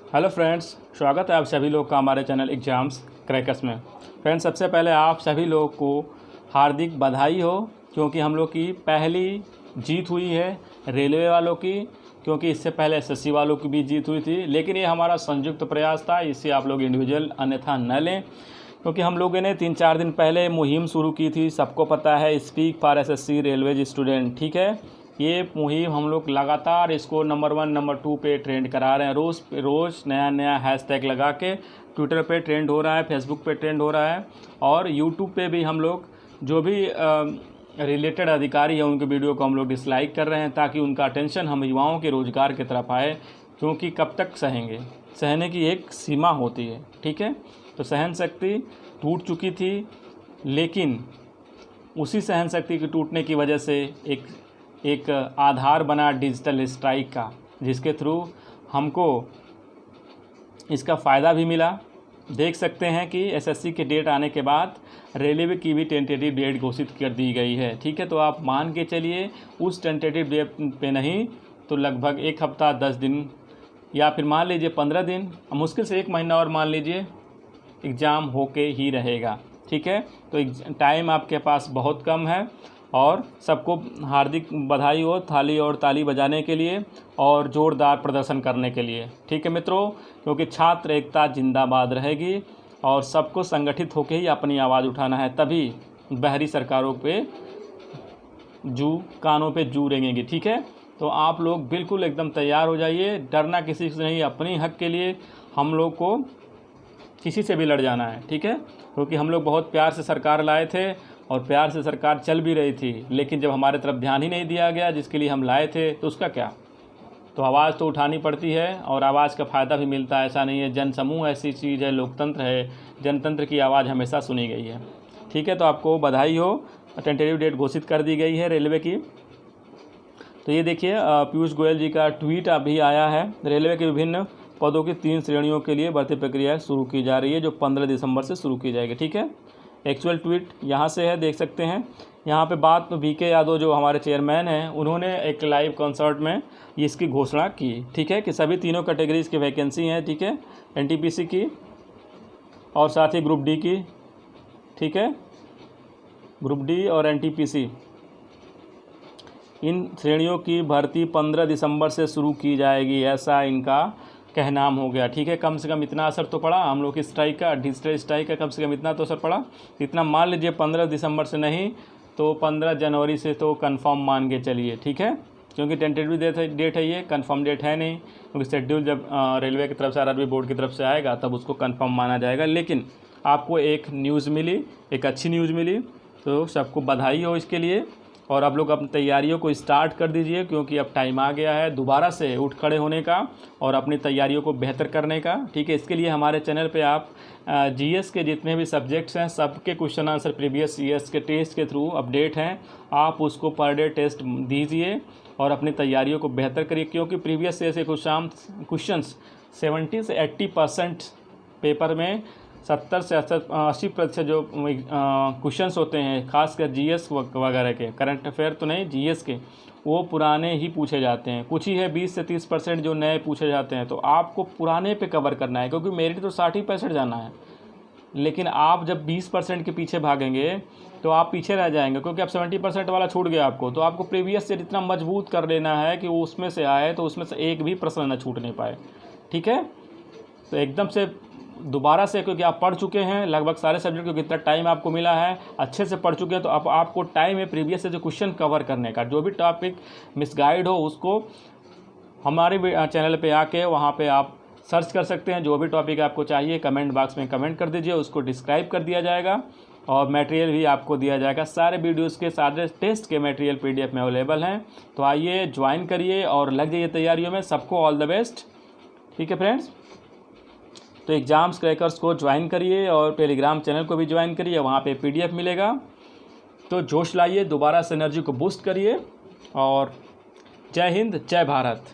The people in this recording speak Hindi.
हेलो फ्रेंड्स, स्वागत है आप सभी लोग का हमारे चैनल एग्ज़ाम्स क्रैकर्स में। फ्रेंड्स, सबसे पहले आप सभी लोग को हार्दिक बधाई हो, क्योंकि हम लोग की पहली जीत हुई है रेलवे वालों की। क्योंकि इससे पहले एसएससी वालों की भी जीत हुई थी, लेकिन ये हमारा संयुक्त प्रयास था। इससे आप लोग इंडिविजुअल अन्यथा न लें, क्योंकि हम लोगों ने 3-4 दिन पहले मुहिम शुरू की थी। सबको पता है, speak for SSC railways student, ठीक है। ये मुहिम हम लोग लगातार इसको नंबर 1 नंबर 2 पे ट्रेंड करा रहे हैं। रोज़ नया नया हैशटैग लगा के ट्विटर पे ट्रेंड हो रहा है, फेसबुक पे ट्रेंड हो रहा है, और यूट्यूब पे भी हम लोग जो भी रिलेटेड अधिकारी हैं उनके वीडियो को हम लोग डिसलाइक कर रहे हैं, ताकि उनका अटेंशन हम युवाओं के रोज़गार की तरफ आए। क्योंकि कब तक सहेंगे, सहने की एक सीमा होती है, ठीक है। तो सहन शक्ति टूट चुकी थी, लेकिन उसी सहन शक्ति के टूटने की वजह से एक आधार बना डिजिटल स्ट्राइक का, जिसके थ्रू हमको इसका फ़ायदा भी मिला। देख सकते हैं कि एसएससी के डेट आने के बाद रेलवे की भी टेंटेटिव डेट घोषित कर दी गई है, ठीक है। तो आप मान के चलिए, उस टेंटेटिव डेट पे नहीं तो लगभग 1 हफ्ता 10 दिन, या फिर मान लीजिए 15 दिन, मुश्किल से 1 महीना और मान लीजिए, एग्ज़ाम होके ही रहेगा, ठीक है। तो टाइम आपके पास बहुत कम है, और सबको हार्दिक बधाई हो थाली और ताली बजाने के लिए और ज़ोरदार प्रदर्शन करने के लिए, ठीक है मित्रों। क्योंकि छात्र एकता जिंदाबाद रहेगी, और सबको संगठित होकर ही अपनी आवाज़ उठाना है, तभी बहरी सरकारों पे कानों पे जू रेंगेगी, ठीक है। तो आप लोग बिल्कुल एकदम तैयार हो जाइए, डरना किसी से नहीं। अपनी हक के लिए हम लोग को किसी से भी लड़ जाना है, ठीक है। क्योंकि हम लोग बहुत प्यार से सरकार लाए थे, और प्यार से सरकार चल भी रही थी, लेकिन जब हमारे तरफ ध्यान ही नहीं दिया गया जिसके लिए हम लाए थे, तो उसका क्या। तो आवाज़ तो उठानी पड़ती है, और आवाज़ का फ़ायदा भी मिलता है। ऐसा नहीं है, जन समूह ऐसी चीज़ है, लोकतंत्र है, जनतंत्र की आवाज़ हमेशा सुनी गई है, ठीक है। तो आपको बधाई हो, टेंटेटिव डेट घोषित कर दी गई है रेलवे की। तो ये देखिए, पीयूष गोयल जी का ट्वीट अभी आया है। रेलवे के विभिन्न पदों की 3 श्रेणियों के लिए भर्ती प्रक्रिया शुरू की जा रही है, जो 15 दिसंबर से शुरू की जाएगी, ठीक है। एक्चुअल ट्वीट यहाँ से है, देख सकते हैं। यहाँ पे बात VK यादव जो हमारे चेयरमैन हैं, उन्होंने एक लाइव कॉन्सर्ट में इसकी घोषणा की, ठीक है, कि सभी तीनों कैटेगरीज की वैकेंसी हैं, ठीक है। NTPC की और साथ ही ग्रुप डी की, ठीक है। ग्रुप डी और NTPC, इन श्रेणियों की भर्ती 15 दिसंबर से शुरू की जाएगी, ऐसा इनका कहनाम हो गया, ठीक है। कम से कम इतना असर तो पड़ा हम लोग की स्ट्राइक का, डिजिटल स्ट्राइक का, कम से कम इतना तो असर पड़ा। इतना मान लीजिए, 15 दिसंबर से नहीं तो 15 जनवरी से तो कंफर्म मान के चलिए, ठीक है। क्योंकि टेंटेटिव डेट है, ये कंफर्म डेट है नहीं। क्योंकि शेड्यूल जब रेलवे की तरफ से, RRB बोर्ड की तरफ से आएगा, तब उसको कंफर्म माना जाएगा। लेकिन आपको एक न्यूज़ मिली, एक अच्छी न्यूज़ मिली, तो सबको बधाई हो इसके लिए। और आप लोग अपनी तैयारियों को स्टार्ट कर दीजिए, क्योंकि अब टाइम आ गया है दोबारा से उठ खड़े होने का और अपनी तैयारियों को बेहतर करने का, ठीक है। इसके लिए हमारे चैनल पे आप GS के जितने भी सब्जेक्ट्स हैं, सबके क्वेश्चन आंसर प्रीवियस ईयर्स के टेस्ट के थ्रू अपडेट हैं। आप उसको पर डे टेस्ट दीजिए और अपनी तैयारियों को बेहतर करिए, क्योंकि प्रीवियस ईयर से क्वेश्चंस 70 से 80% पेपर में 70 से 80% जो क्वेश्चंस होते हैं, खासकर GS वगैरह के, करंट अफेयर तो नहीं, GS के, वो पुराने ही पूछे जाते हैं। कुछ ही है 20 से 30% जो नए पूछे जाते हैं। तो आपको पुराने पे कवर करना है, क्योंकि मेरिट तो 60% जाना है। लेकिन आप जब 20% के पीछे भागेंगे तो आप पीछे रह जाएंगे, क्योंकि अब 70% वाला छूट गया आपको। तो आपको प्रीवियस से इतना मजबूत कर लेना है कि वो उसमें से आए तो उसमें से एक भी प्रश्न न छूटने पाए, ठीक है। तो एकदम से दोबारा से, क्योंकि आप पढ़ चुके हैं लगभग सारे सब्जेक्ट, क्योंकि इतना टाइम आपको मिला है, अच्छे से पढ़ चुके हैं, तो अब आपको टाइम है प्रीवियस से जो क्वेश्चन कवर करने का। जो भी टॉपिक मिसगाइड हो, उसको हमारे चैनल पे आके वहाँ पे आप सर्च कर सकते हैं। जो भी टॉपिक आपको चाहिए, कमेंट बॉक्स में कमेंट कर दीजिए, उसको डिस्क्राइब कर दिया जाएगा, और मटेरियल भी आपको दिया जाएगा। सारे वीडियोस के सारे टेस्ट के मटेरियल PDF में अवेलेबल हैं। तो आइए, ज्वाइन करिए और लग जाइए तैयारियों में। सबको ऑल द बेस्ट, ठीक है फ्रेंड्स। तो एग्ज़ाम्स क्रैकर्स को ज्वाइन करिए, और टेलीग्राम चैनल को भी ज्वाइन करिए, वहाँ पे PDF मिलेगा। तो जोश लाइए, दोबारा से एनर्जी को बूस्ट करिए, और जय हिंद, जय भारत।